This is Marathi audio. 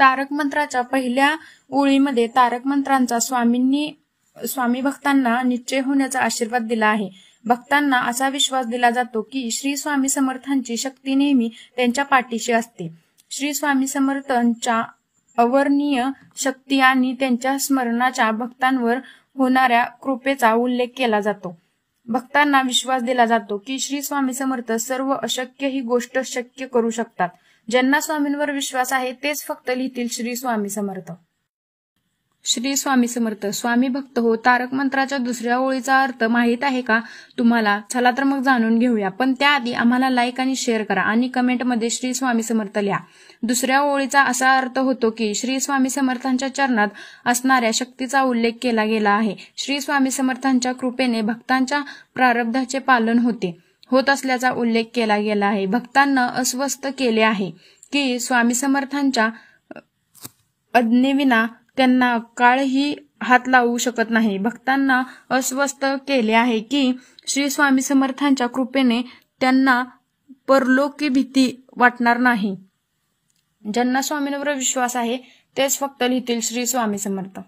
तारक मंत्राच्या पहिल्या ओळीमध्ये तारक मंत्रांचा स्वामी भक्तांना निश्चय होण्याचा आशीर्वाद दिला आहे. भक्तांना असा विश्वास दिला जातो की श्री स्वामी समर्थांची शक्ती नेहमी त्यांच्या पाठीशी असते. श्री स्वामी समर्थांच्या अवर्णनीय शक्ती आणि त्यांच्या स्मरणाच्या भक्तांवर होणाऱ्या कृपेचा उल्लेख केला जातो. भक्तांना विश्वास दिला जातो की श्री स्वामी समर्थ सर्व अशक्य ही गोष्ट शक्य करू शकतात. ज्यांना स्वामींवर विश्वास आहे तेच फक्त लिहितील श्री स्वामी समर्थ. श्री स्वामी समर्थ. स्वामी भक्त हो, तारक मंत्राच्या दुसऱ्या ओळीचा अर्थ माहित आहे का तुम्हाला? चला तर मग जाणून घेऊया. पण त्याआधी आम्हाला लाईक आणि शेअर करा आणि कमेंटमध्ये श्री स्वामी समर्थ लिहा. दुसऱ्या ओळीचा असा अर्थ होतो की श्री स्वामी समर्थांच्या चरणात असणाऱ्या शक्तीचा उल्लेख केला गेला आहे. श्री स्वामी समर्थांच्या कृपेने भक्तांच्या प्रारब्धाचे पालन होत असल्याचा उल्लेख केला गेला आहे. भक्तांना अस्वस्थ केले आहे की स्वामी समर्थांच्या आज्ञेविना त्यांना काळही हात लावू शकत नाही. भक्तांना अस्वस्थ केले आहे की श्री स्वामी समर्थांच्या कृपेने त्यांना परलोकी भीती वाटणार नाही. ज्यांना स्वामींवर विश्वास आहे तेच फक्त लिहितील श्री स्वामी समर्थ.